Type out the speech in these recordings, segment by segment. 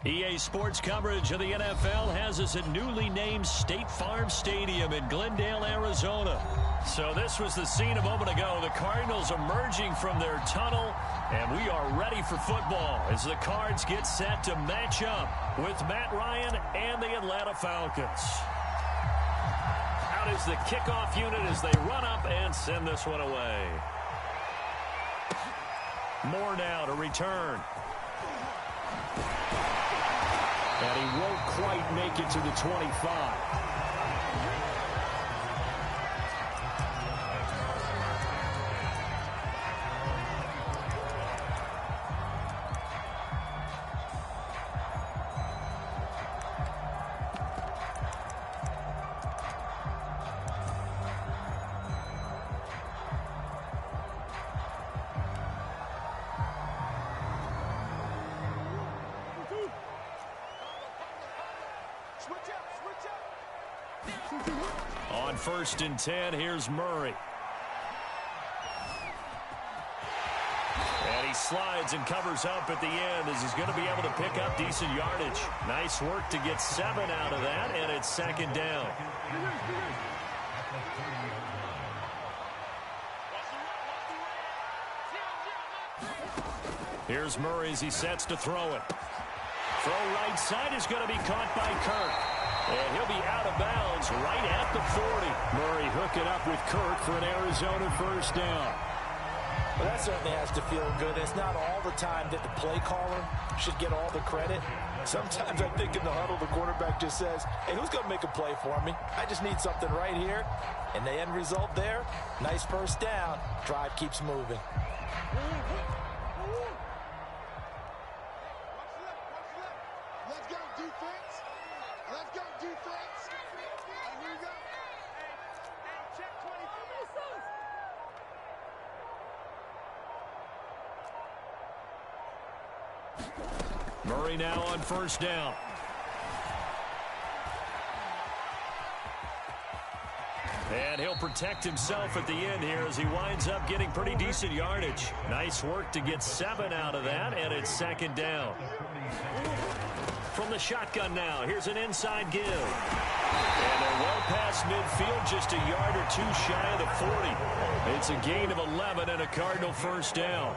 EA Sports coverage of the NFL has us at newly named State Farm Stadium in Glendale, Arizona. So this was the scene a moment ago. The Cardinals emerging from their tunnel, and we are ready for football as the Cards get set to match up with Matt Ryan and the Atlanta Falcons. Out is the kickoff unit as they run up and send this one away. Moore now to return. And he won't quite make it to the 25. On 1st and 10, here's Murray. And he slides and covers up at the end as he's going to be able to pick up decent yardage. Nice work to get 7 out of that, and it's 2nd down. Here's Murray as he sets to throw it. Throw right side is going to be caught by Kirk. And he'll be out of bounds right at the 40. Murray hooking up with Kirk for an Arizona 1st down. Well, that certainly has to feel good. It's not all the time that the play caller should get all the credit. Sometimes I think in the huddle, the quarterback just says, hey, who's going to make a play for me? I just need something right here. And the end result there, nice 1st down. Drive keeps moving. Let's go, defense. Let's go, defense. And here we go. Hey, check 24. Murray now on 1st down. And he'll protect himself at the end here as he winds up getting pretty decent yardage. Nice work to get 7 out of that, and it's 2nd down. From the shotgun now, here's an inside give. And they're well past midfield, just a yard or 2 shy of the 40. It's a gain of 11 and a Cardinal 1st down.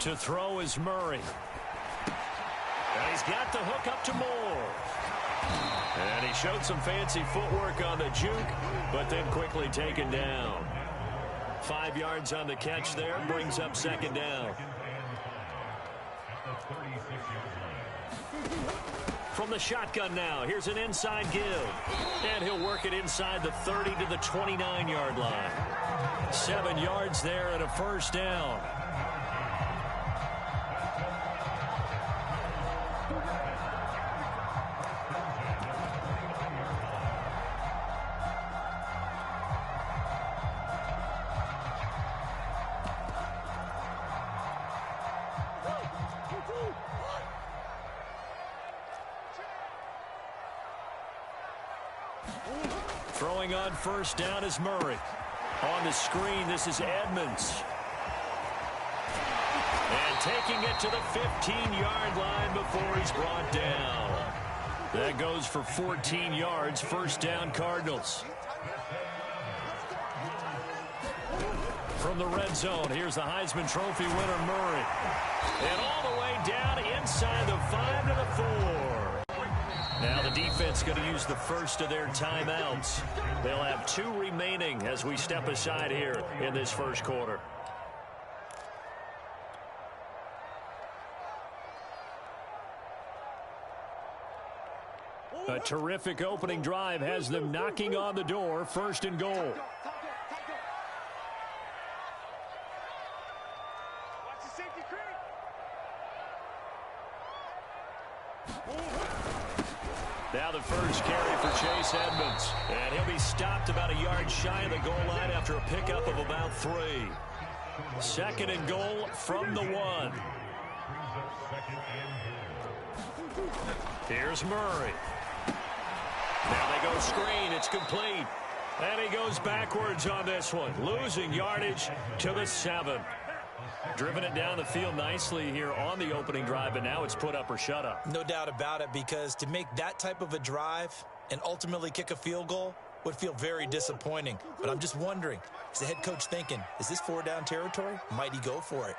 To throw is Murray. And he's got the hook up to Moore. And he showed some fancy footwork on the juke, but then quickly taken down. 5 yards on the catch there, brings up 2nd down. From the shotgun now, here's an inside give. And he'll work it inside the 30 to the 29-yard line. 7 yards there and a 1st down. Throwing on 1st down is Murray. On the screen, this is Edmonds. And taking it to the 15-yard line before he's brought down. That goes for 14 yards, 1st down Cardinals. From the red zone, here's the Heisman Trophy winner, Murray. And all the way down inside the 5 to the 4. Now the defense going to use the first of their timeouts. They'll have 2 remaining as we step aside here in this 1st quarter. A terrific opening drive has them knocking on the door, 1st and goal. Now the first carry for Chase Edmonds. And he'll be stopped about a yard shy of the goal line after a pickup of about 3. 2nd and goal from the 1. Here's Murray. Now they go screen. It's complete. And he goes backwards on this one, losing yardage to the 7. Driven it down the field nicely here on the opening drive, and now it's put up or shut up. No doubt about it, because to make that type of a drive and ultimately kick a field goal would feel very disappointing. But I'm just wondering, is the head coach thinking, is this 4-down territory? Might he go for it?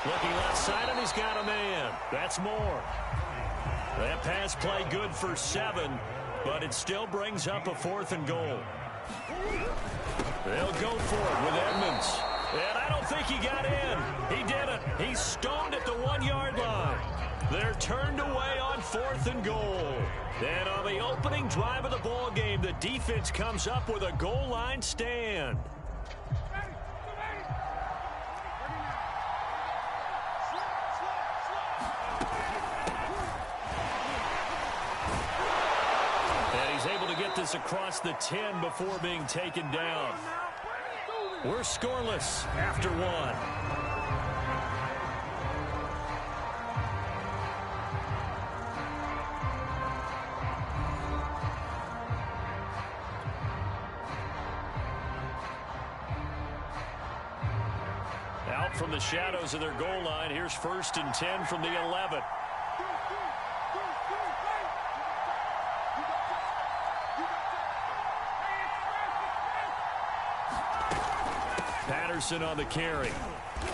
Looking left side, and he's got a man. That's more. That pass play good for 7, but it still brings up a 4th and goal. They'll go for it with Edmonds. And I don't think he got in. He didn't. He's stoned at the 1-yard line. They're turned away on 4th and goal. And on the opening drive of the ball game, the defense comes up with a goal line stand. This across the 10 before being taken down. We're scoreless after 1. Out from the shadows of their goal line. Here's 1st and 10 from the 11. Patterson on the carry.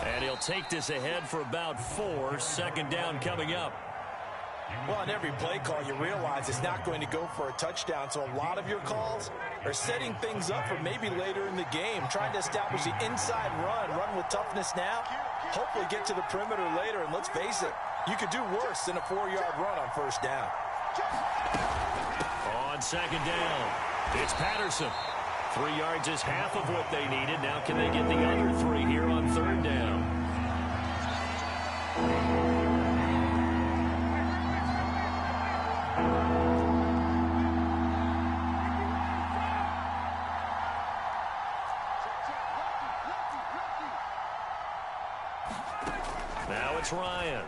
And he'll take this ahead for about 4. 2nd down coming up. Well, on every play call, you realize it's not going to go for a touchdown. So a lot of your calls are setting things up for maybe later in the game, trying to establish the inside run with toughness now, hopefully get to the perimeter later. And let's face it, you could do worse than a 4-yard run on 1st down. On 2nd down, it's Patterson. 3 yards is half of what they needed. Now can they get the other 3 here on 3rd down? Now it's Ryan.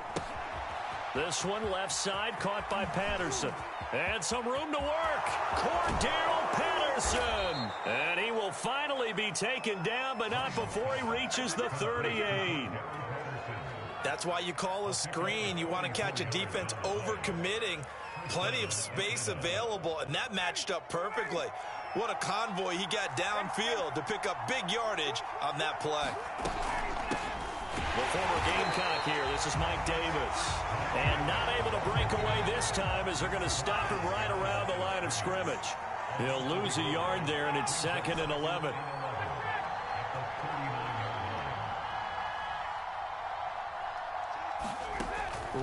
This one left side caught by Patterson. And some room to work. Cordero Patterson. And he will finally be taken down, but not before he reaches the 38. That's why you call a screen. You want to catch a defense overcommitting. Plenty of space available, and that matched up perfectly. What a convoy he got downfield to pick up big yardage on that play. The former Gamecock here. This is Mike Davis. And not able to break away this time as they're going to stop him right around the line of scrimmage. He'll lose a yard there, and it's 2nd and 11.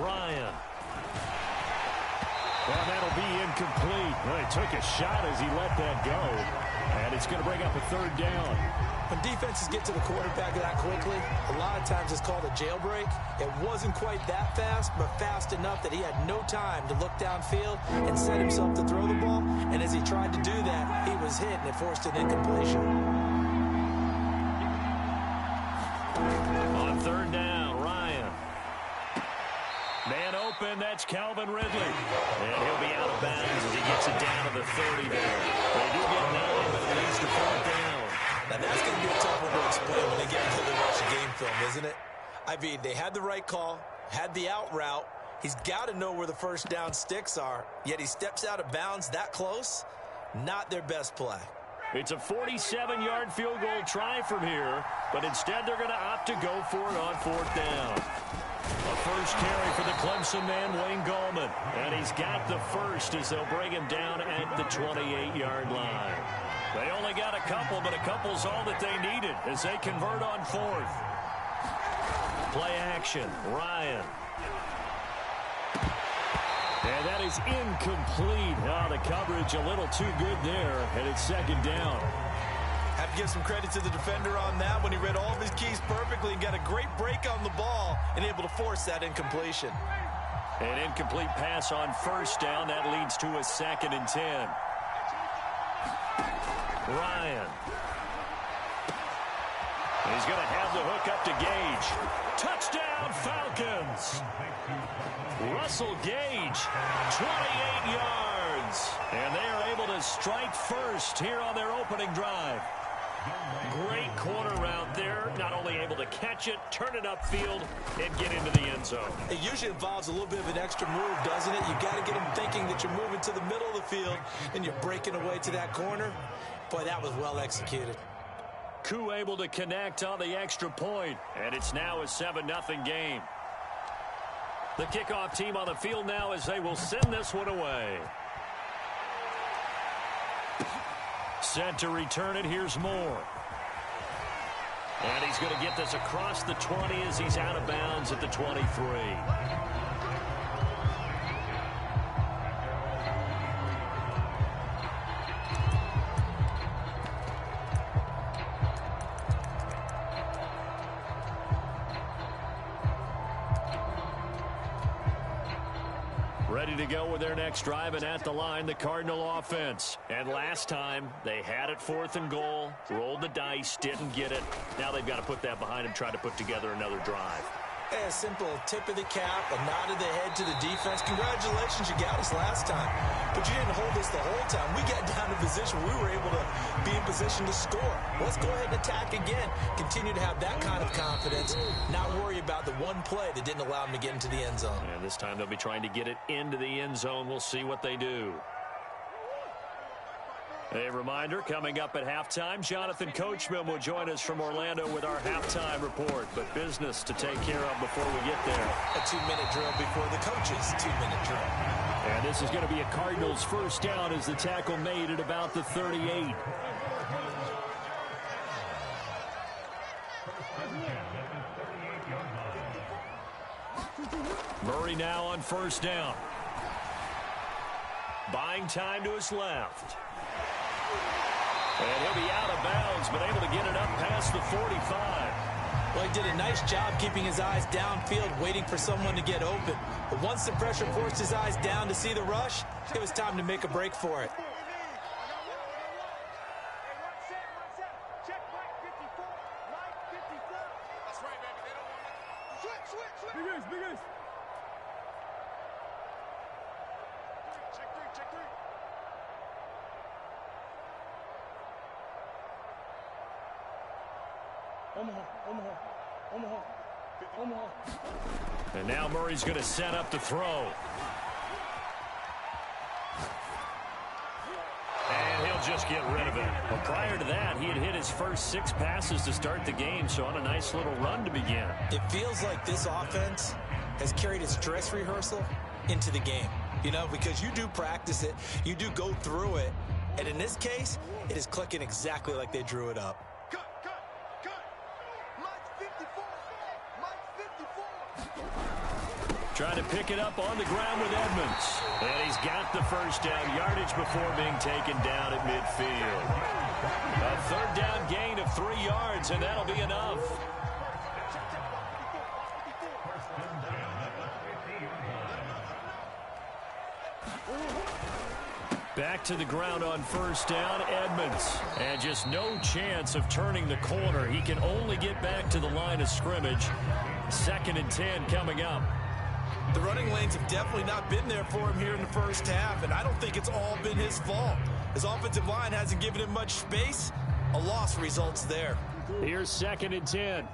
Ryan. Well, that'll be incomplete. Well, he took a shot as he let that go. And it's going to bring up a 3rd down. When defenses get to the quarterback that quickly, a lot of times it's called a jailbreak. It wasn't quite that fast, but fast enough that he had no time to look downfield and set himself to throw the ball. And as he tried to do that, he was hit, and it forced an incompletion. On 3rd down, Ryan. Man open, that's Calvin Ridley. And he'll be out of bounds as he gets it down to the 30 there. They do get 9, but it leads to 4th down. Now, that's going to be a tough one to explain when they get into the rush game film, isn't it? I mean, they had the right call, had the out route. He's got to know where the 1st down sticks are, yet he steps out of bounds that close. Not their best play. It's a 47-yard field goal try from here, but instead they're going to opt to go for it on 4th down. A first carry for the Clemson man, Wayne Gallman. And he's got the first as they'll bring him down at the 28-yard line. They only got a couple, but a couple's all that they needed as they convert on 4th. Play action, Ryan. And that is incomplete. Oh, the coverage a little too good there, and it's 2nd down. Have to give some credit to the defender on that when he read all of his keys perfectly and got a great break on the ball and able to force that incompletion. An incomplete pass on 1st down. That leads to a 2nd and 10. Ryan. He's going to have the hook up to Gage. Touchdown, Falcons! downs. Russell Gage, 28 yards. And they are able to strike first here on their opening drive. Great corner route there. Not only able to catch it, turn it upfield, and get into the end zone. It usually involves a little bit of an extra move, doesn't it? You've got to get them thinking that you're moving to the middle of the field and you're breaking away to that corner. Boy, that was well executed. Koo able to connect on the extra point, and it's now a 7-0 game. The kickoff team on the field now as they will send this one away. Set to return it. Here's Moore. And he's going to get this across the 20 as he's out of bounds at the 23. Ready to go with their next drive, and at the line, the Cardinal offense. And last time, they had it 4th and goal, rolled the dice, didn't get it. Now they've got to put that behind them, try to put together another drive. A simple tip of the cap, a nod of the head to the defense. Congratulations, you got us last time. But you didn't hold us the whole time. We got down to position. We were able to be in position to score. Let's go ahead and attack again. Continue to have that kind of confidence. Not worry about the one play that didn't allow them to get into the end zone. And this time they'll be trying to get it into the end zone. We'll see what they do. A reminder, coming up at halftime, Jonathan Coachman will join us from Orlando with our halftime report. But business to take care of before we get there. A 2-minute drill before the coach's 2-minute drill. And this is going to be a Cardinals first down as the tackle made at about the 38. Murray now on first down. Buying time to his left. And he'll be out of bounds, but able to get it up past the 45. Well, he did a nice job keeping his eyes downfield, waiting for someone to get open. But once the pressure forced his eyes down to see the rush, it was time to make a break for it. And now Murray's going to set up the throw. And he'll just get rid of it. Well, prior to that, he had hit his first 6 passes to start the game, so on a nice little run to begin. It feels like this offense has carried its dress rehearsal into the game. You know, because you do practice it, you do go through it, and in this case, it is clicking exactly like they drew it up. Trying to pick it up on the ground with Edmonds. And he's got the first down yardage before being taken down at midfield. A 3rd down gain of 3 yards, and that'll be enough. Back to the ground on first down, Edmonds. And just no chance of turning the corner. He can only get back to the line of scrimmage. 2nd and 10 coming up. The running lanes have definitely not been there for him here in the first half, and I don't think it's all been his fault. His offensive line hasn't given him much space. A loss results there. Here's 2nd and 10.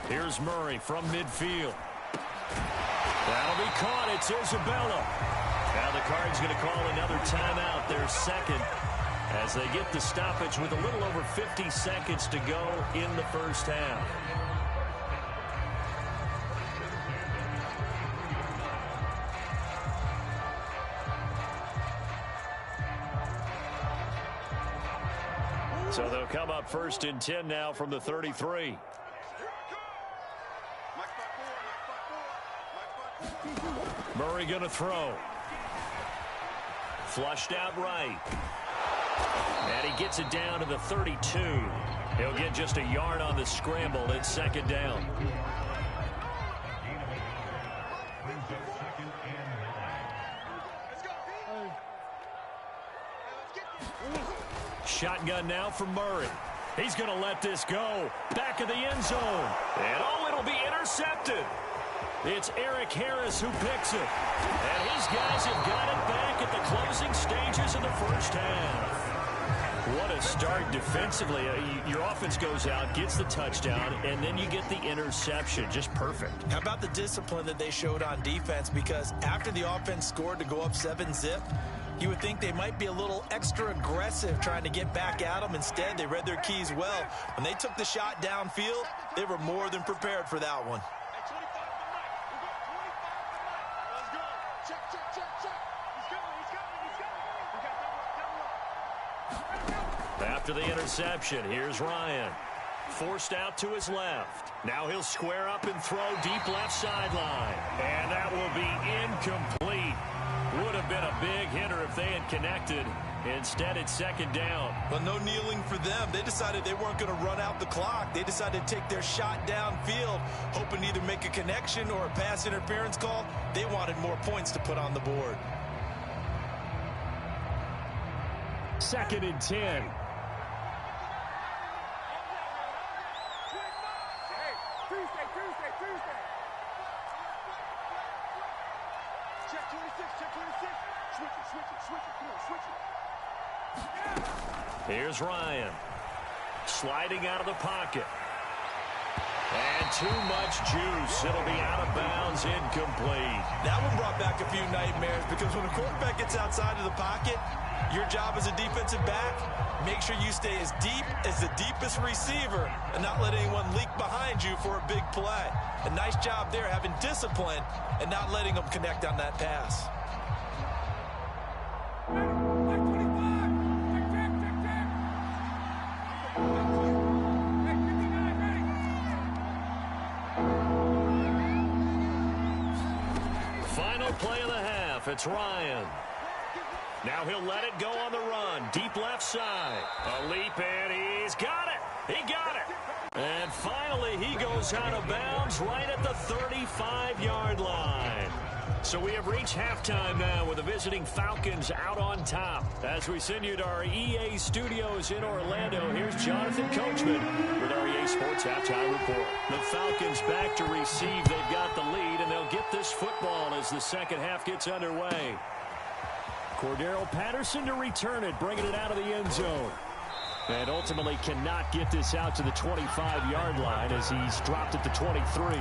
Here's Murray from midfield. That'll be caught. It's Isabella. Now the Cards going to call another timeout. Their second, as they get the stoppage with a little over 50 seconds to go in the first half. So they'll come up 1st and 10 now from the 33. Murray going to throw. Flushed out right. And he gets it down to the 32. He'll get just a yard on the scramble. It's 2nd down. Shotgun now from Murray. He's going to let this go. Back of the end zone. And it'll be intercepted. It's Eric Harris who picks it. And his guys have got it back at the closing stages of the first half. What a start defensively. Your offense goes out, gets the touchdown, and then you get the interception. Just perfect. How about the discipline that they showed on defense? Because after the offense scored to go up 7-zip, you would think they might be a little extra aggressive trying to get back at them. Instead, they read their keys well. When they took the shot downfield, they were more than prepared for that one. After the interception, here's Ryan. Forced out to his left. Now he'll square up and throw deep left sideline. And that will be incomplete. Would have been a big hitter if they had connected. Instead, it's second down. Well, no kneeling for them. They decided they weren't going to run out the clock. They decided to take their shot downfield, hoping to either make a connection or a pass interference call. They wanted more points to put on the board. 2nd and 10. Here's Ryan. Sliding out of the pocket. And too much juice. It'll be out of bounds, incomplete. That one brought back a few nightmares because when a quarterback gets outside of the pocket, your job as a defensive back, make sure you stay as deep as the deepest receiver and not let anyone leak behind you for a big play. A nice job there having discipline and not letting them connect on that pass. Final play of the half. It's Ryan. Now he'll let it go on the run. Deep left side. A leap, and he's got it. He got it. And finally, he goes out of bounds right at the 35-yard line. So we have reached halftime now with the visiting Falcons out on top. As we send you to our EA studios in Orlando, here's Jonathan Coachman with our EA Sports Halftime Report. The Falcons back to receive. They've got the lead, and they'll get this football as the second half gets underway. Cordero Patterson to return it, bringing it out of the end zone. And ultimately cannot get this out to the 25-yard line as he's dropped at the 23.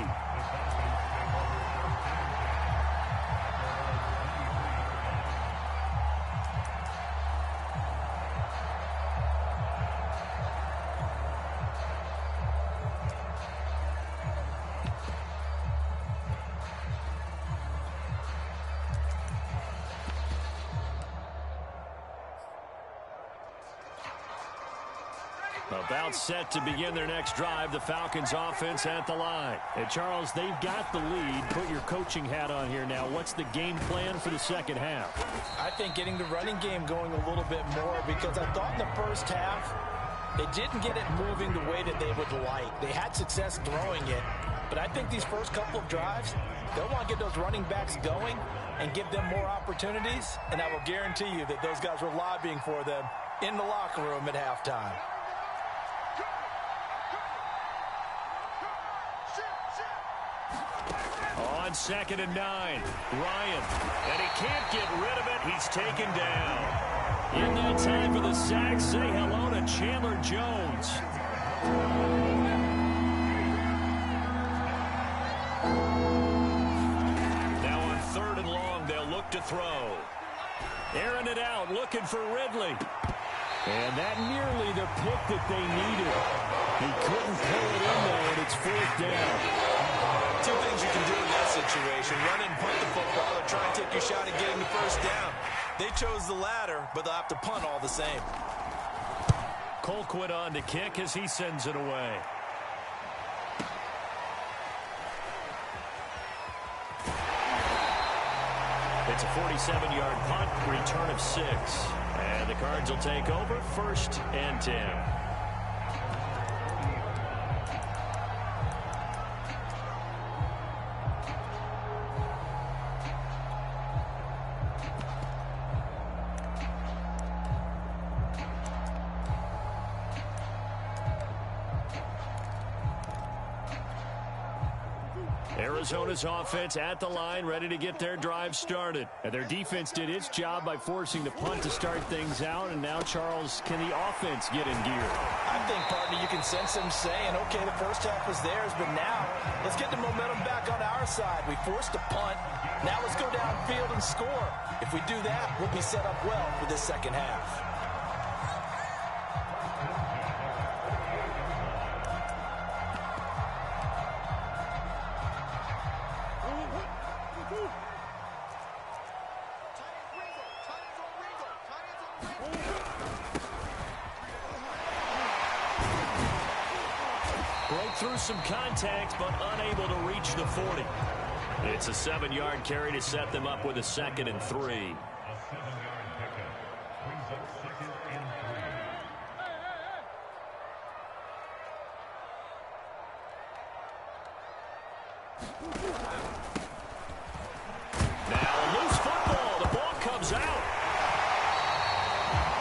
About set to begin their next drive, the Falcons offense at the line. And Charles, they've got the lead. Put your coaching hat on here now. What's the game plan for the second half? I think getting the running game going a little bit more because I thought in the first half they didn't get it moving the way that they would like. They had success throwing it, but I think these first couple of drives, they'll want to get those running backs going and give them more opportunities, and I will guarantee you that those guys were lobbying for them in the locker room at halftime. On 2nd and 9, Ryan, and he can't get rid of it. He's taken down. In that time for the sack, say hello to Chandler Jones. Now on 3rd and long, they'll look to throw. Airing it out, looking for Ridley. And that nearly the pick that they needed. He couldn't pull it in there, and it's 4th down. Two things you can do in that situation. Run and punt the football or try and take your shot at getting the first down. They chose the latter, but they'll have to punt all the same. Colquitt on to kick as he sends it away. It's a 47-yard punt, return of 6. And the Cards will take over 1st and 10. Arizona's offense at the line, ready to get their drive started. And their defense did its job by forcing the punt to start things out. And now, Charles, can the offense get in gear? I think, partner, you can sense them saying, okay, the first half was theirs, but now let's get the momentum back on our side. We forced a punt. Now let's go downfield and score. If we do that, we'll be set up well for this second half. Broke through some contact, but unable to reach the 40. It's a 7-yard carry to set them up with a 2nd and 3. Now a loose football. The ball comes out.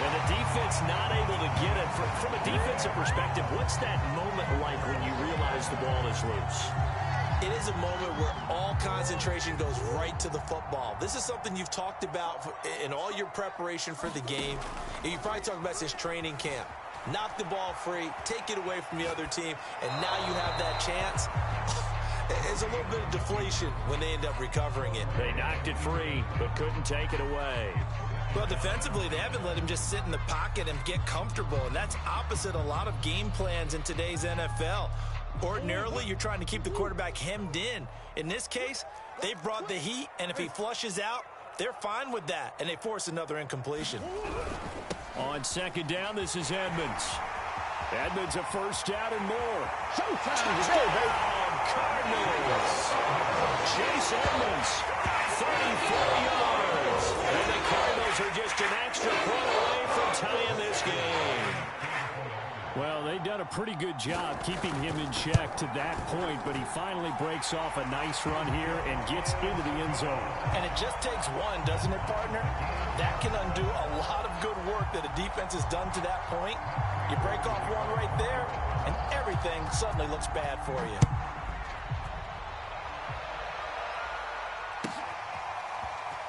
And the defense not able to get it. From a defensive perspective, what's that moment like when you realize the ball is loose? It is a moment where all concentration goes right to the football. This is something you've talked about in all your preparation for the game. And you probably talked about this training camp. Knock the ball free, take it away from the other team, and now you have that chance. It's a little bit of deflation when they end up recovering it. They knocked it free, but couldn't take it away. Well, defensively, they haven't let him just sit in the pocket and get comfortable, and that's opposite a lot of game plans in today's NFL. Ordinarily, you're trying to keep the quarterback hemmed in. In this case, they brought the heat, and if he flushes out, they're fine with that, and they force another incompletion. On 2nd down, this is Edmonds. Edmonds a first down and more. Touchdown, Cardinals. Chase Edmonds, 34 yards. And the Cardinals are just an extra point away from tying this game. Well, they've done a pretty good job keeping him in check to that point, but he finally breaks off a nice run here and gets into the end zone. And it just takes one, doesn't it, partner? That can undo a lot of good work that a defense has done to that point. You break off one right there, and everything suddenly looks bad for you.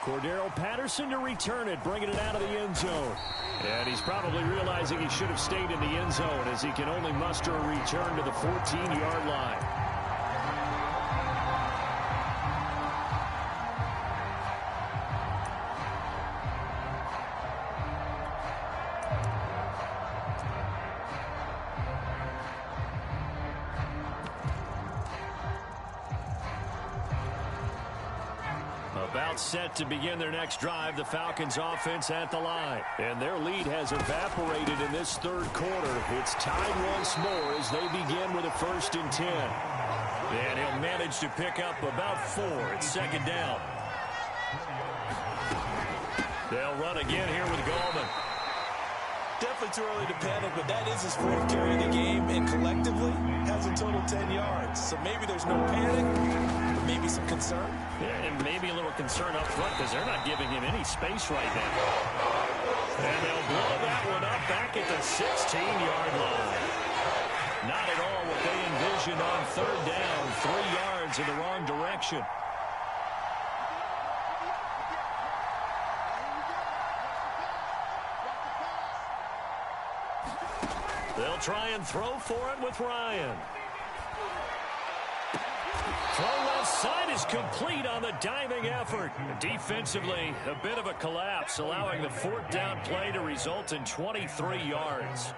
Cordero Patterson to return it, bringing it out of the end zone. And he's probably realizing he should have stayed in the end zone as he can only muster a return to the 14-yard line. About set to begin their next drive, the Falcons offense at the line. And their lead has evaporated in this third quarter. It's tied once more as they begin with a 1st and 10. And he'll manage to pick up about 4. It's 2nd down. They'll run again here with Gallman. Definitely too early to panic, but that is his 4th carry of the game, and collectively has a total 10 yards. So maybe there's no panic, but maybe some concern. Yeah, and maybe a little concern up front because they're not giving him any space right now. And they'll blow that one up back at the 16-yard line. Not at all what they envisioned on 3rd down. 3 yards in the wrong direction. They'll try and throw for it with Ryan. Throw left side is complete on the diving effort. Defensively, a bit of a collapse, allowing the 4th down play to result in 23 yards.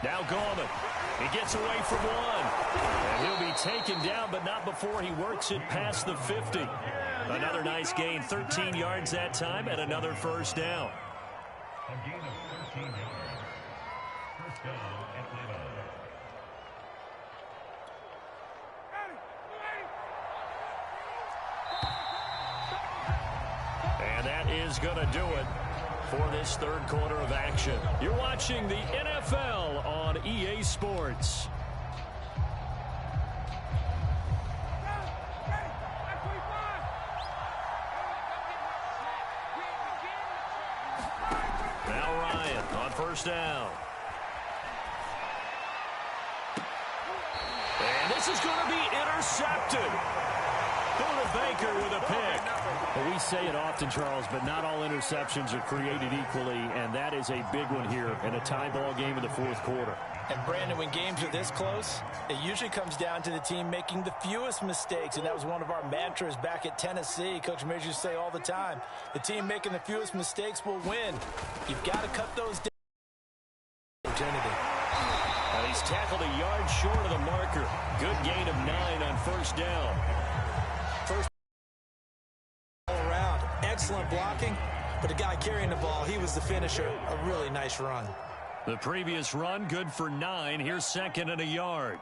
Now Gallman. He gets away from one. And he'll be taken down, but not before he works it past the 50. Another nice gain, 13 yards that time, and another 1st down. A gain of 13 yards. 1st down Atlanta. And that is going to do it for this third quarter of action. You're watching the NFL on EA Sports. Ryan on first down. And this is going to be intercepted. Going to Baker with a pick. Well, we say it often, Charles, but not all interceptions are created equally, and that is a big one here in a tie ball game in the fourth quarter. And, Brandon, when games are this close, it usually comes down to the team making the fewest mistakes, and that was one of our mantras back at Tennessee. Coach Mears used to say all the time, the team making the fewest mistakes will win. You've got to cut those down. Opportunity. And he's tackled a yard short of the marker. Good gain of 9 on first down. First all around. Excellent blocking, but the guy carrying the ball, he was the finisher. A really nice run. The previous run, good for 9. Here's second and a yard.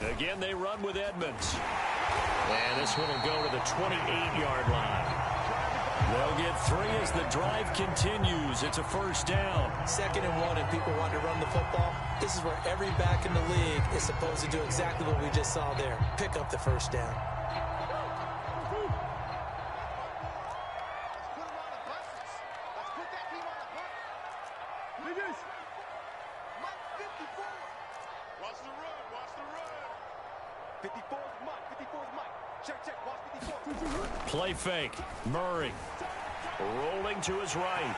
Again, they run with Edmonds. And this one will go to the 28-yard line. They'll get 3 as the drive continues. It's a first down. 2nd and 1, and people want to run the football. This is where every back in the league is supposed to do exactly what we just saw there. Pick up the first down. Play fake. Murray rolling to his right.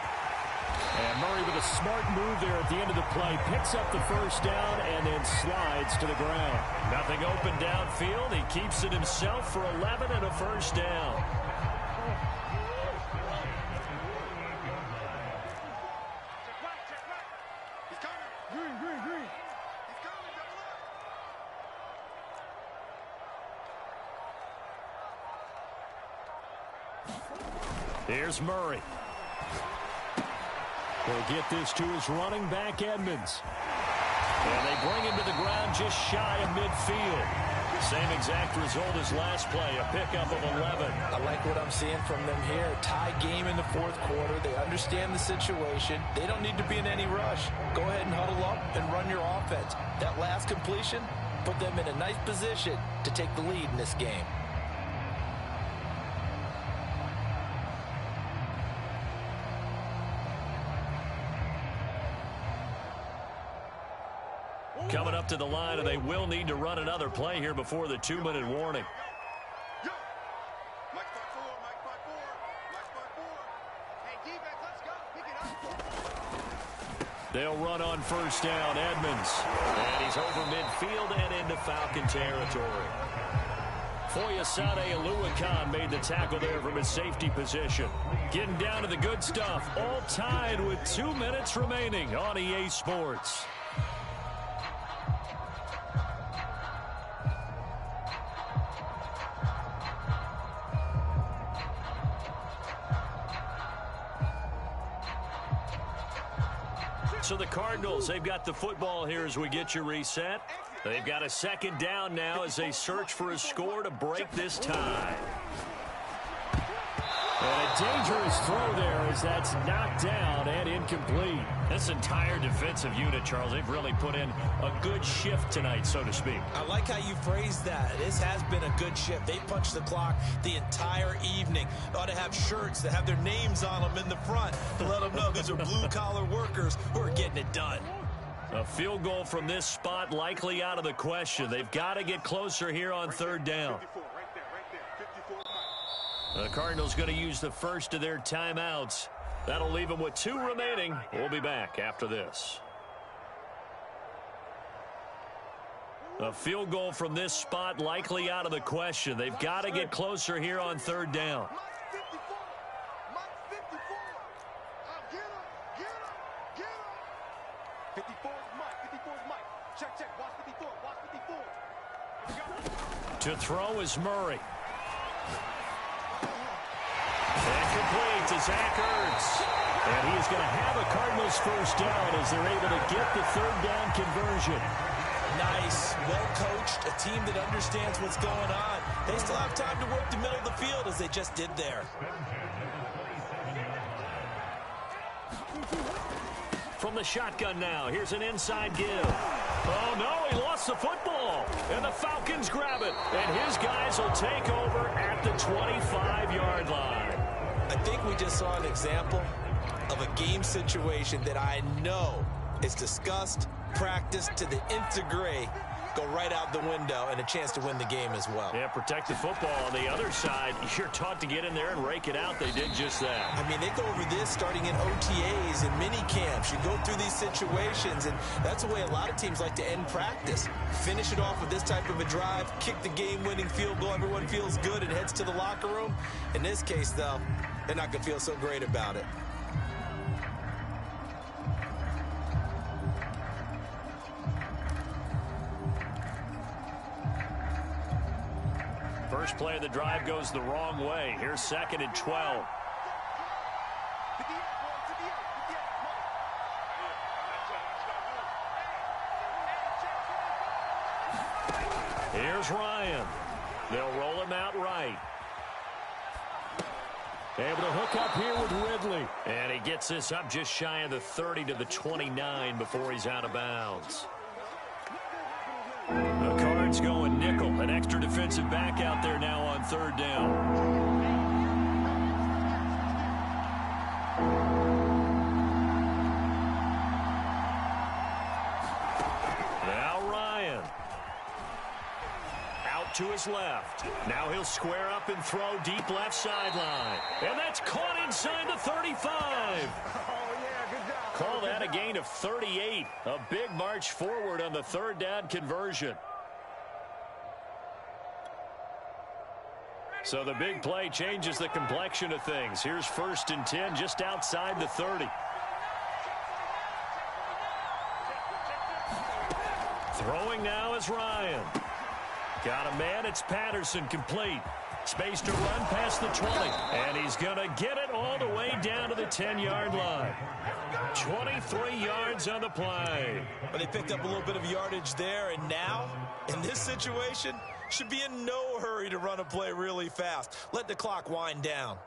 And Murray with a smart move there at the end of the play. Picks up the first down and then slides to the ground. Nothing open downfield. He keeps it himself for 11 and a first down. Here's Murray. He'll get this to his running back, Edmonds. And they bring him to the ground just shy of midfield. Same exact result as last play, a pickup of 11. I like what I'm seeing from them here. Tie game in the fourth quarter. They understand the situation. They don't need to be in any rush. Go ahead and huddle up and run your offense. That last completion put them in a nice position to take the lead in this game. Coming up to the line, and they will need to run another play here before the 2-minute warning. They'll run on first down, Edmonds. And he's over midfield and into Falcon territory. Foyesade Aluakan made the tackle there from his safety position. Getting down to the good stuff. All tied with 2 minutes remaining on EA Sports. So the Cardinals, they've got the football here as we get you reset. They've got a second down now as they search for a score to break this tie. And a dangerous throw there as that's knocked down and incomplete. This entire defensive unit, Charles, they've really put in a good shift tonight, so to speak. I like how you phrased that. This has been a good shift. They punched the clock the entire evening. They ought to have shirts that have their names on them in the front to let them know these are blue-collar workers who are getting it done. A field goal from this spot likely out of the question. They've got to get closer here on third down. The Cardinals going to use the first of their timeouts. That'll leave them with 2 remaining. We'll be back after this. A field goal from this spot likely out of the question. They've got to get closer here on third down. To throw is Murray. And complete to Zach Ertz. And he is going to have a Cardinals first down as they're able to get the third down conversion. Nice, well coached, a team that understands what's going on. They still have time to work the middle of the field as they just did there. From the shotgun now, here's an inside give. Oh, no, he lost the football. And the Falcons grab it. And his guys will take over at the 25-yard line. I think we just saw an example of a game situation that I know is discussed, practiced to the nth degree, go right out the window, and a chance to win the game as well. Yeah, protect the football. On the other side, you're taught to get in there and rake it out. They did just that. I mean, they go over this starting in OTAs and mini camps. You go through these situations, and that's the way a lot of teams like to end practice. Finish it off with this type of a drive, kick the game-winning field goal. Everyone feels good and heads to the locker room. In this case, though, they're not going to feel so great about it. First play of the drive goes the wrong way. Here's 2nd and 12. Here's Ryan. They'll roll him out right. Able to hook up here with Ridley. And he gets this up just shy of the 30 to the 29 before he's out of bounds. The Cards going nickel. An extra defensive back out there now on 3rd down. Now Ryan. Out to his left. Now he'll square up and throw deep left sideline. And that's caught inside the 35. Call that a gain of 38. A big march forward on the 3rd down conversion. So the big play changes the complexion of things. Here's 1st and 10 just outside the 30. Throwing now is Ryan. Got a man. It's Patterson complete. Space to run past the 20. And he's going to get it all the way down to the 10-yard line. 23 yards on the play. But they picked up a little bit of yardage there, and now, in this situation, should be in no hurry to run a play really fast. Let the clock wind down.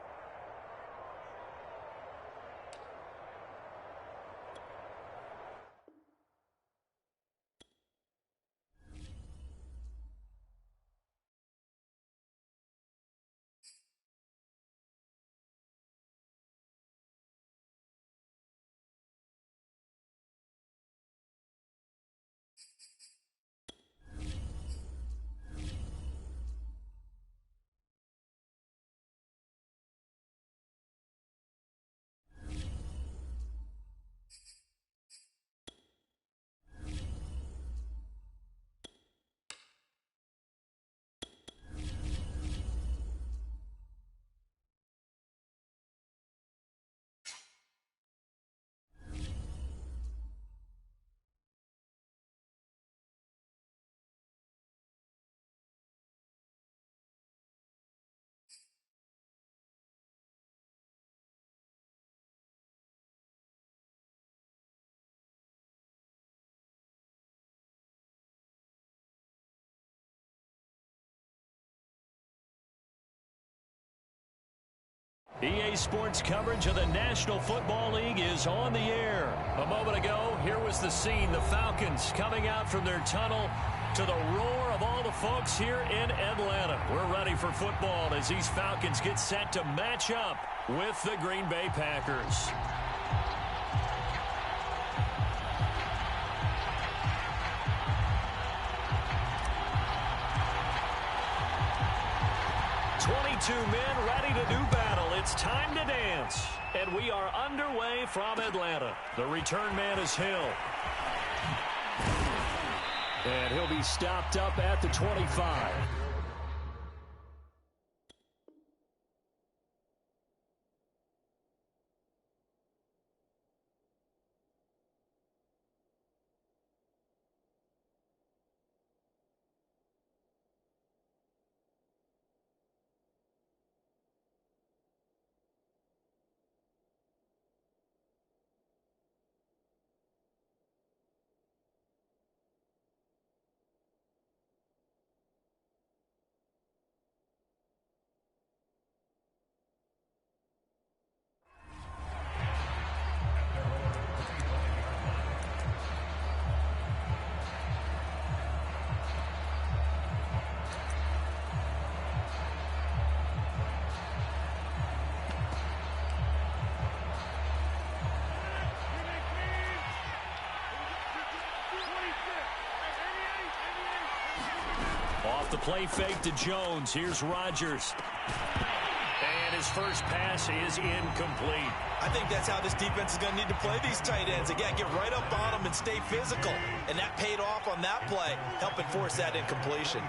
EA Sports coverage of the National Football League is on the air. A moment ago, here was the scene. The Falcons coming out from their tunnel to the roar of all the folks here in Atlanta. We're ready for football as these Falcons get set to match up with the Green Bay Packers. Two men ready to do battle. It's time to dance. And we are underway from Atlanta. The return man is Hill. And he'll be stopped up at the 25. off the play fake to Jones. Here's Rodgers. And his first pass is incomplete. I think that's how this defense is going to need to play these tight ends. Again, get right up on them and stay physical. And that paid off on that play, helping force that incompletion.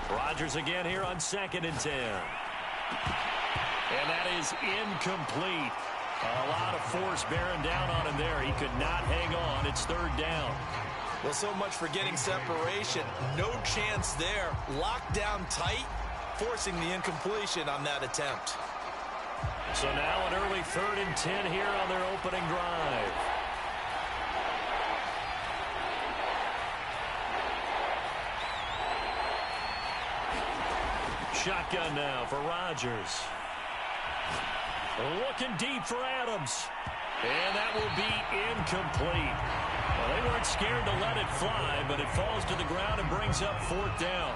Rodgers again here on 2nd and 10. And that is incomplete. A lot of force bearing down on him there. He could not hang on. It's 3rd down. Well, so much for getting separation. No chance there. Locked down tight, forcing the incompletion on that attempt. So now an early 3rd and 10 here on their opening drive. Shotgun now for Rodgers. Looking deep for Adams. And that will be incomplete. Well, they weren't scared to let it fly, but it falls to the ground and brings up 4th down.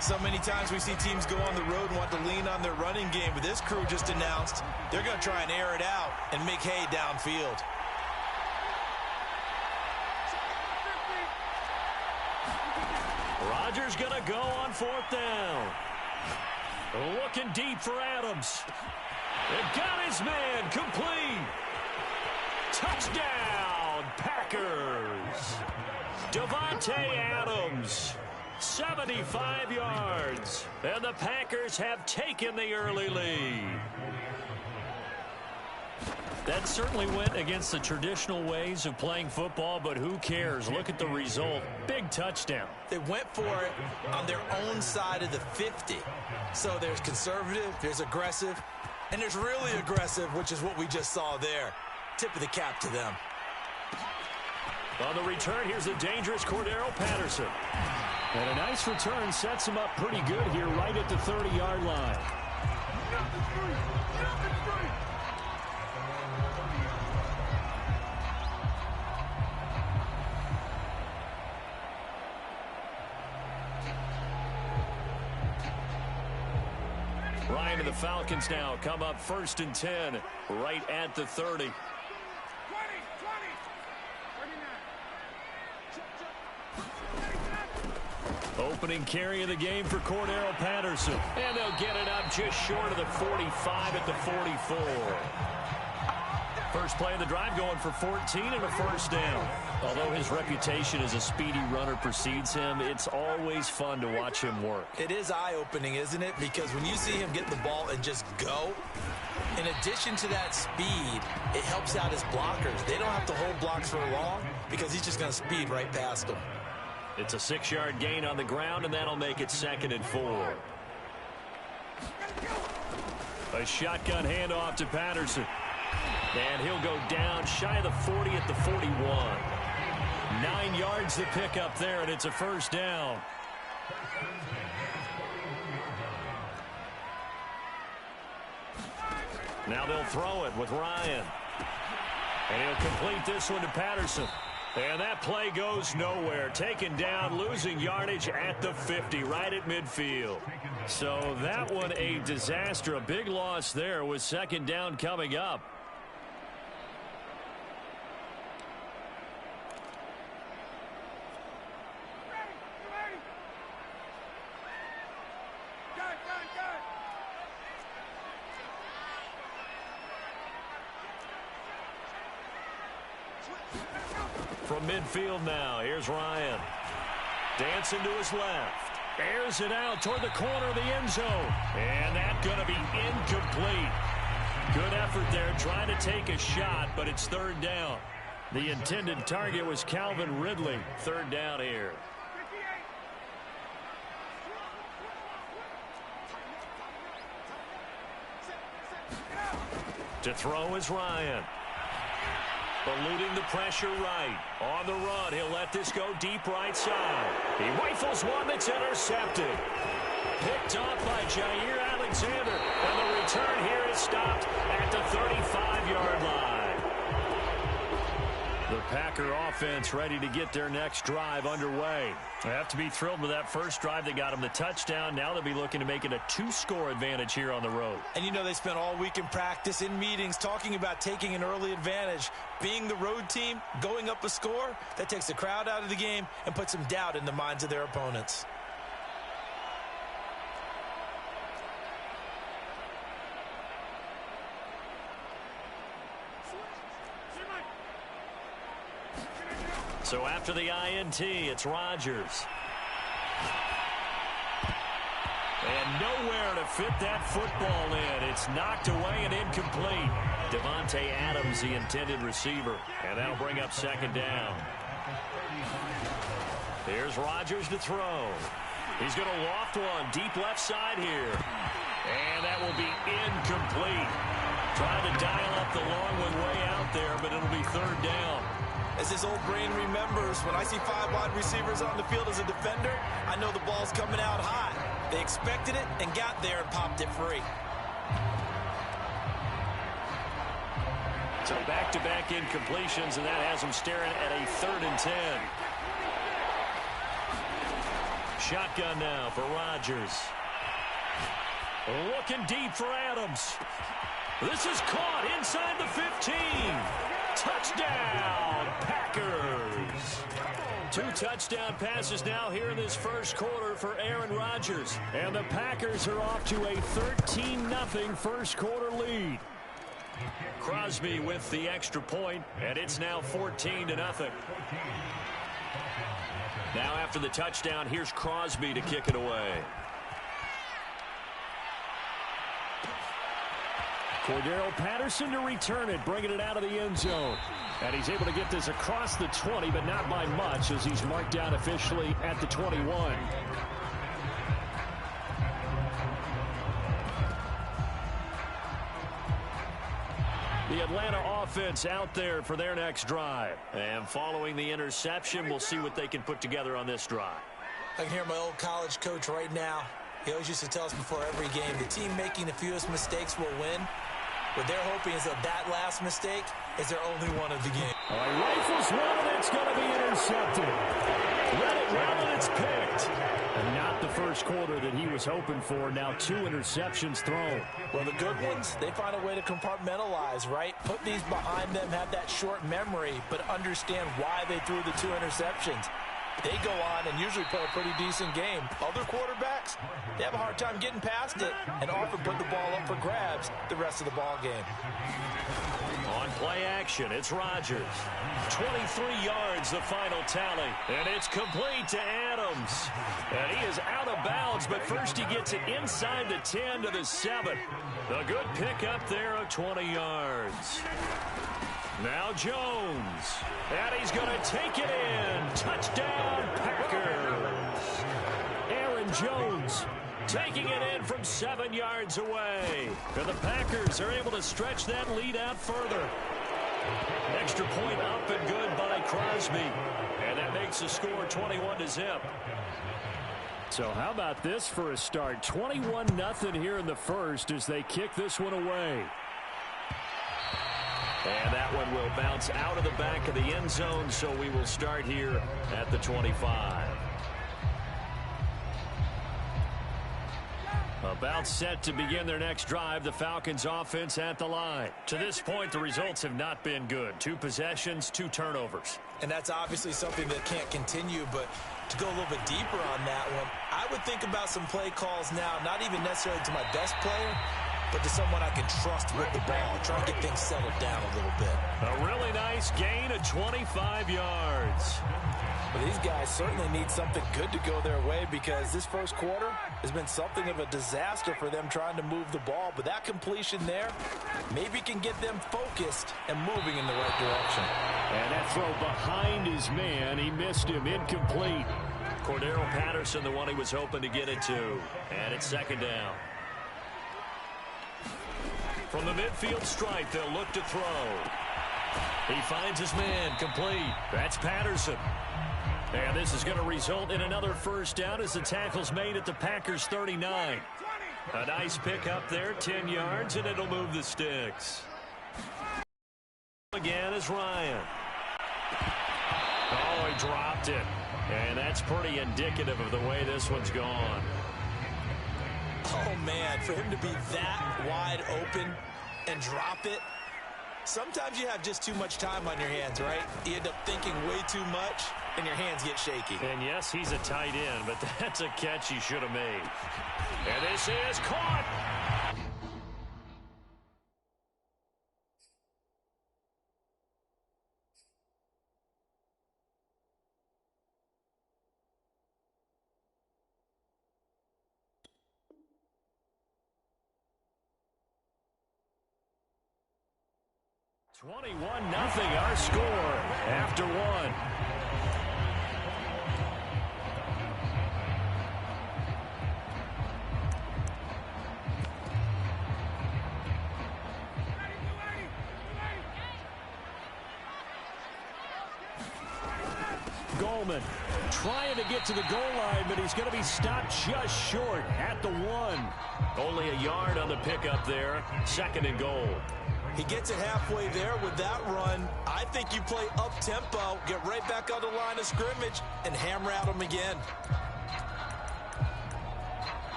So many times we see teams go on the road and want to lean on their running game, but this crew just announced they're going to try and air it out and make hay downfield. Rodgers going to go on 4th down. Looking deep for Adams. It got his man complete. Touchdown, Packers. Davante Adams, 75 yards. And the Packers have taken the early lead. That certainly went against the traditional ways of playing football, but who cares? Look at the result. Big touchdown. They went for it on their own side of the 50. So there's conservative, there's aggressive, and there's really aggressive, which is what we just saw there. Tip of the cap to them. On the return, here's the dangerous Cordero Patterson. And a nice return sets him up pretty good here right at the 30-yard line. Ryan and the Falcons now come up 1st and 10 right at the 30. Opening carry of the game for Cordero Patterson. And they'll get it up just short of the 45 at the 44. First play of the drive going for 14 and a 1st down. Although his reputation as a speedy runner precedes him, it's always fun to watch him work. It is eye-opening, isn't it? Because when you see him get the ball and just go, in addition to that speed, it helps out his blockers. They don't have to hold blocks for long because he's just going to speed right past them. It's a 6-yard gain on the ground, and that'll make it 2nd and 4. A shotgun handoff to Patterson. And he'll go down shy of the 40 at the 41. 9 yards to pick up there, and it's a 1st down. Now they'll throw it with Ryan. And he'll complete this one to Patterson. And that play goes nowhere. Taken down, losing yardage at the 50, right at midfield. So that one a disaster. A big loss there with 2nd down coming up. From midfield now, here's Ryan. Dancing to his left. Airs it out toward the corner of the end zone. And that's going to be incomplete. Good effort there, trying to take a shot, but it's 3rd down. The intended target was Calvin Ridley. 3rd down here. To throw is Ryan. Eluding the pressure right. On the run, he'll let this go deep right side. He rifles one that's intercepted. Picked off by Jair Alexander. And the return here is stopped at the 35-yard line. The Packer offense ready to get their next drive underway. They have to be thrilled with that first drive. They got them the touchdown. Now they'll be looking to make it a 2-score advantage here on the road. And you know they spent all week in practice, in meetings, talking about taking an early advantage. Being the road team, going up a score, that takes the crowd out of the game and puts some doubt in the minds of their opponents. So after the INT, it's Rodgers. And nowhere to fit that football in. It's knocked away and incomplete. Devontae Adams, the intended receiver. And that'll bring up second down. Here's Rodgers to throw. He's going to loft one deep left side here. And that will be incomplete. Trying to dial up the long one way out there, but it'll be third down. As his old brain remembers, when I see 5 wide receivers on the field as a defender, I know the ball's coming out high. They expected it and got there and popped it free. So back-to-back incompletions, and that has them staring at a 3rd and 10. Shotgun now for Rodgers. Looking deep for Adams. This is caught inside the 15. Touchdown, Packers. 2 touchdown passes now here in this first quarter for Aaron Rodgers. And the Packers are off to a 13-0 first quarter lead. Crosby with the extra point, and it's now 14-0. Now after the touchdown, here's Crosby to kick it away. Cordero Patterson to return it, bringing it out of the end zone. And he's able to get this across the 20, but not by much, as he's marked down officially at the 21. The Atlanta offense out there for their next drive. And following the interception, we'll see what they can put together on this drive. I can hear my old college coach right now. He always used to tell us before every game, the team making the fewest mistakes will win. What they're hoping is that last mistake is their only one of the game. Rifles one, and it's going to be intercepted. Let it run, and it's picked. And not the first quarter that he was hoping for. Now 2 interceptions thrown. Well, the good ones, they find a way to compartmentalize, right? Put these behind them, have that short memory, but understand why they threw the 2 interceptions. They go on and usually play a pretty decent game. Other quarterbacks, they have a hard time getting past it and often put the ball up for grabs the rest of the ball game. On play action, it's Rodgers. 23 yards, the final tally. And it's complete to Adams. And he is out of bounds, but first he gets it inside the 10 to the 7. A good pickup there of 20 yards. Now Jones. And he's going to take it in. Touchdown, Packers. Aaron Jones taking it in from 7 yards away. And the Packers are able to stretch that lead out further. Extra point up and good by Crosby. And that makes the score 21-0. So how about this for a start? 21-0 here in the first as they kick this one away. And that one will bounce out of the back of the end zone, so we will start here at the 25. About set to begin their next drive, the Falcons offense at the line. To this point, the results have not been good. 2 possessions, 2 turnovers. And that's obviously something that can't continue, but to go a little bit deeper on that one, I would think about some play calls now, not even necessarily to my best player, but to someone I can trust with the ball, try to get things settled down a little bit. A really nice gain of 25 yards. Well, these guys certainly need something good to go their way because this first quarter has been something of a disaster for them trying to move the ball. But that completion there maybe can get them focused and moving in the right direction. And that throw behind his man, he missed him, incomplete. Cordero Patterson, the one he was hoping to get it to. And it's second down. From the midfield stripe, they'll look to throw. He finds his man, complete. That's Patterson. And this is going to result in another first down as the tackle's made at the Packers' 39. A nice pick up there, 10 yards, and it'll move the sticks. Again is Ryan. dropped it. And that's pretty indicative of the way this one's gone. Oh, man, for him to be that wide open and drop it, sometimes you have just too much time on your hands, right? You end up thinking way too much, and your hands get shaky. And, yes, he's a tight end, but that's a catch he should have made. And this is caught. (21-0) our score after one. Goldman trying to get to the goal line, but he's going to be stopped just short at the one. Only a yard on the pickup there. 2nd and goal. He gets it halfway there with that run. I think you play up-tempo, get right back on the line of scrimmage, and hammer at him again.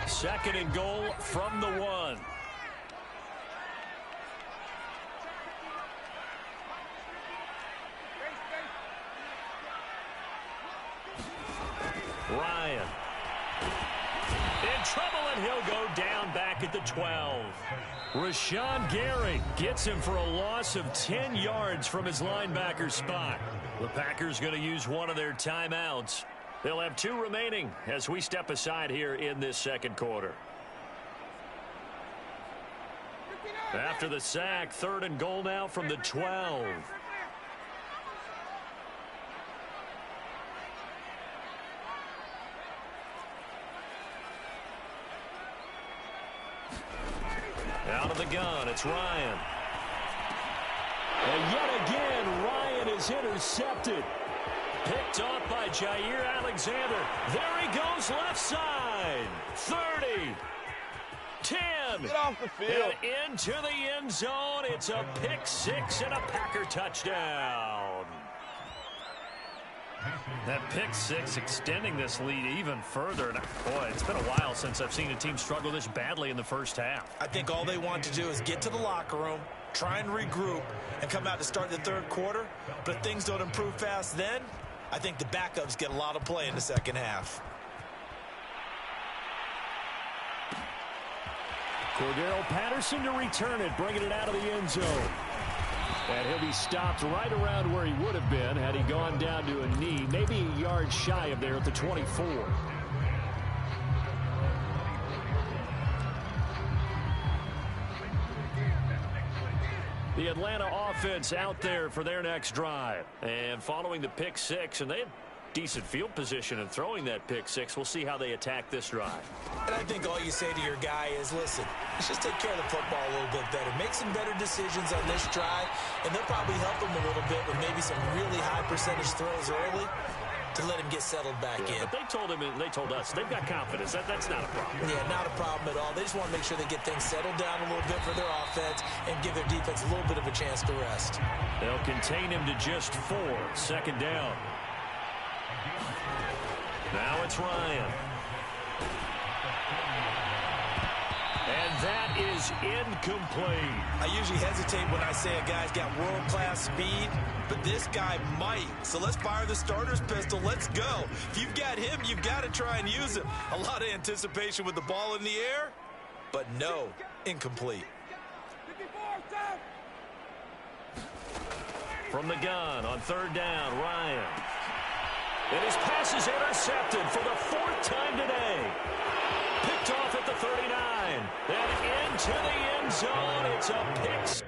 Second and goal from the one. Ryan. In trouble, and he'll go down back at the 12. Rashawn Gary gets him for a loss of 10 yards from his linebacker spot. The Packers going to use one of their timeouts. They'll have 2 remaining as we step aside here in this second quarter. After the sack, 3rd and goal now from the 12. Out of the gun, it's Ryan. And yet again, Ryan is intercepted. Picked off by Jair Alexander. There he goes, left side. 30. 10. Get off the field. And into the end zone. It's a pick 6 and a Packer touchdown. That pick 6 extending this lead even further. And boy, it's been a while since I've seen a team struggle this badly in the first half. I think all they want to do is get to the locker room, try and regroup, and come out to start the third quarter. But if things don't improve fast then, I think the backups get a lot of play in the second half. Cordero Patterson to return it, bringing it out of the end zone. And he'll be stopped right around where he would have been had he gone down to a knee, maybe a yard shy of there at the 24. The Atlanta offense out there for their next drive. And following the pick 6, and they had decent field position in throwing that pick 6. We'll see how they attack this drive. And I think all you say to your guy is, listen, let's just take care of the football a little bit better. Make some better decisions on this drive, and they'll probably help him a little bit with maybe some really high percentage throws early to let him get settled back in. But they told him, and they told us, they've got confidence. That's not a problem. Yeah, not a problem at all. They just want to make sure they get things settled down a little bit for their offense and give their defense a little bit of a chance to rest. They'll contain him to just 4. 2nd down. Now it's Ryan. And that is incomplete. I usually hesitate when I say a guy's got world-class speed, but this guy might. So let's fire the starter's pistol. Let's go. If you've got him, you've got to try and use him. A lot of anticipation with the ball in the air, but no, incomplete. From the gun on 3rd down, Ryan. And his pass is intercepted for the 4th time today. Picked off at the 39. And into the end zone. It's a pick.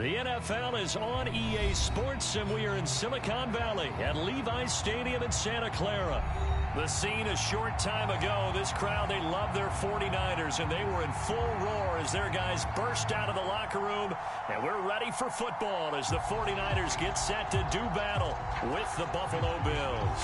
The NFL is on EA Sports, and we are in Silicon Valley at Levi's Stadium in Santa Clara. The scene a short time ago, this crowd, they love their 49ers, and they were in full roar as their guys burst out of the locker room. And we're ready for football as the 49ers get set to do battle with the Buffalo Bills.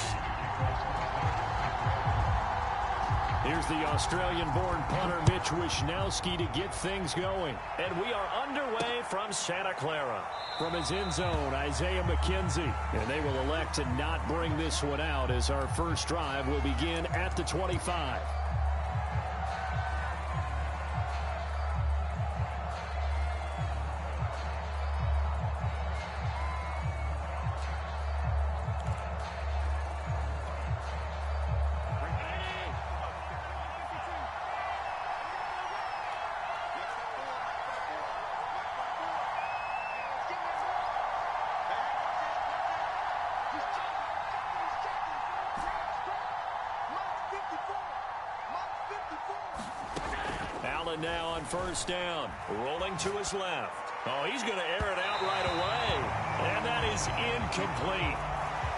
Here's the Australian-born punter Mitch Wishnowsky to get things going. And we are underway from Santa Clara. From his end zone, Isaiah McKenzie. And they will elect to not bring this one out as our first drive will begin at the 25. Allen now on first down, rolling to his left. Oh, he's going to air it out right away, and that is incomplete.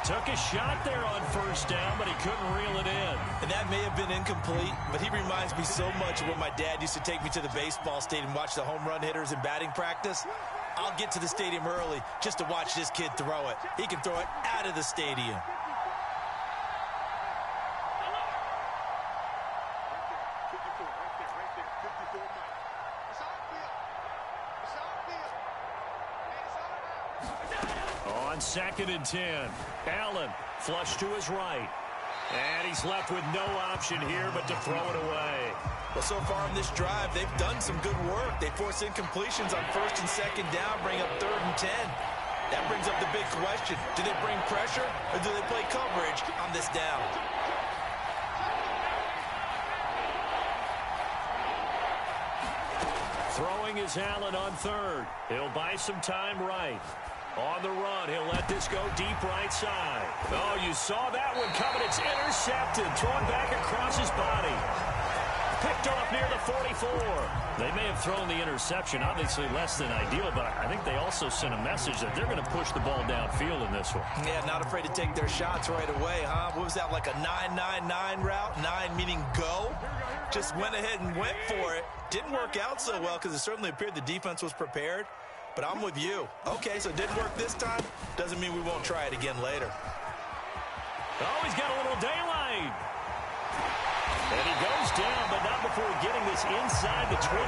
Took a shot there on first down, but he couldn't reel it in. And that may have been incomplete, but he reminds me so much of when my dad used to take me to the baseball stadium and watch the home run hitters in batting practice. I'll get to the stadium early just to watch this kid throw it. He can throw it out of the stadium. On 2nd and 10, Allen flush to his right. And he's left with no option here but to throw it away. Well, so far in this drive, they've done some good work. They force incompletions on 1st and 2nd down, bring up 3rd and 10. That brings up the big question. Do they bring pressure or do they play coverage on this down? Throwing is Allen on 3rd. He'll buy some time right. On the run, he'll let this go deep right side. Oh, you saw that one coming. It's intercepted. Thrown back across his body. Picked off near the 44. They may have thrown the interception, obviously less than ideal, but I think they also sent a message that they're going to push the ball downfield in this one. Yeah, not afraid to take their shots right away, huh? What was that, like a 9-9-9 route? 9 meaning go? Just went ahead and went for it. Didn't work out so well because it certainly appeared the defense was prepared. But I'm with you. Okay, so it didn't work this time. Doesn't mean we won't try it again later. Oh, he's got a little daylight. And he goes down, but not before getting this inside the 25.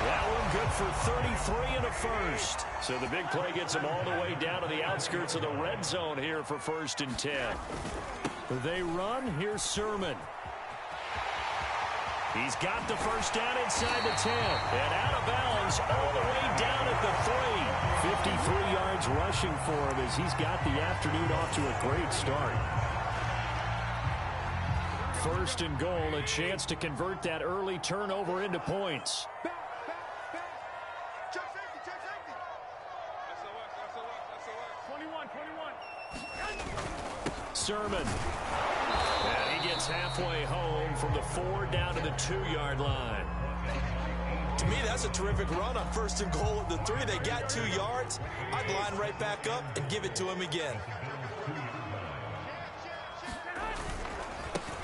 That one good for 33 and a first. So the big play gets him all the way down to the outskirts of the red zone here for 1st and 10. They run. Here's Sermon. He's got the first down inside the 10. And out of bounds all the way down at the 3. 53 yards rushing for him as he's got the afternoon off to a great start. 1st and goal, a chance to convert that early turnover into points. Check safety. 21. Sermon. And he gets halfway home from the 4 down to the 2-yard line. To me, that's a terrific run on 1st and goal at the 3. They got 2 yards. I'd line right back up and give it to him again.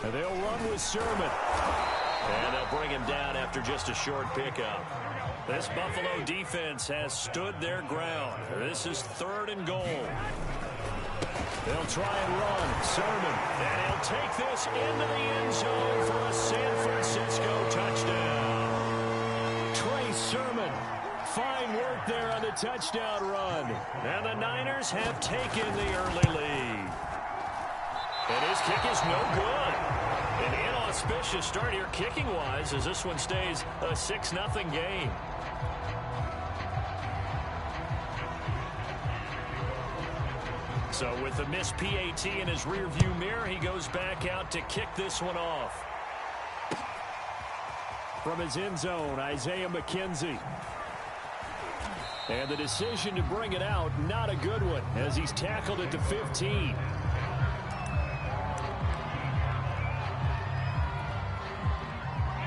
And they'll run with Sermon. And they'll bring him down after just a short pickup. This Buffalo defense has stood their ground. This is 3rd and goal. They'll try and run. Sermon. And he'll take this into the end zone for a San Francisco touchdown. Trey Sermon. Fine work there on the touchdown run. And the Niners have taken the early lead. And his kick is no good. An inauspicious start here kicking-wise as this one stays a 6-0 game. So with the missed PAT in his rearview mirror, he goes back out to kick this one off. From his end zone, Isaiah McKenzie. And the decision to bring it out, not a good one, as he's tackled at the 15.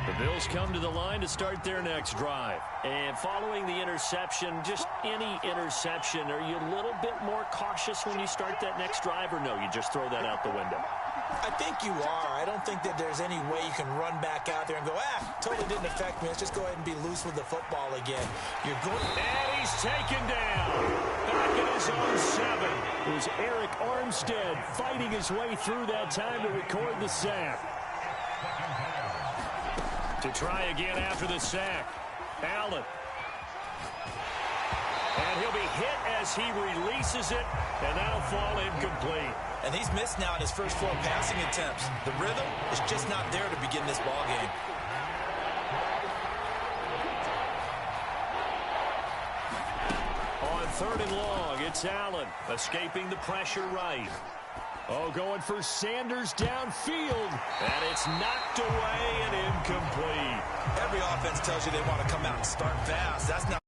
The Bills come to the line to start their next drive. And following the interception, just any interception, are you a little bit more cautious when you start that next drive, or no, you just throw that out the window? I think you are. I don't think that there's any way you can run back out there and go, totally didn't affect me. Let's just go ahead and be loose with the football again. You're going. And he's taken down. Back in his own 7. It was Eric Armstead fighting his way through that time to record the sack. To try again after the sack. Allen. And he'll be hit as he releases it, and that'll fall incomplete. And he's missed now in his first 4 passing attempts. The rhythm is just not there to begin this ball game. On 3rd and long, it's Allen escaping the pressure right. Oh, going for Sanders downfield. And it's knocked away and incomplete. Every offense tells you they want to come out and start fast. That's not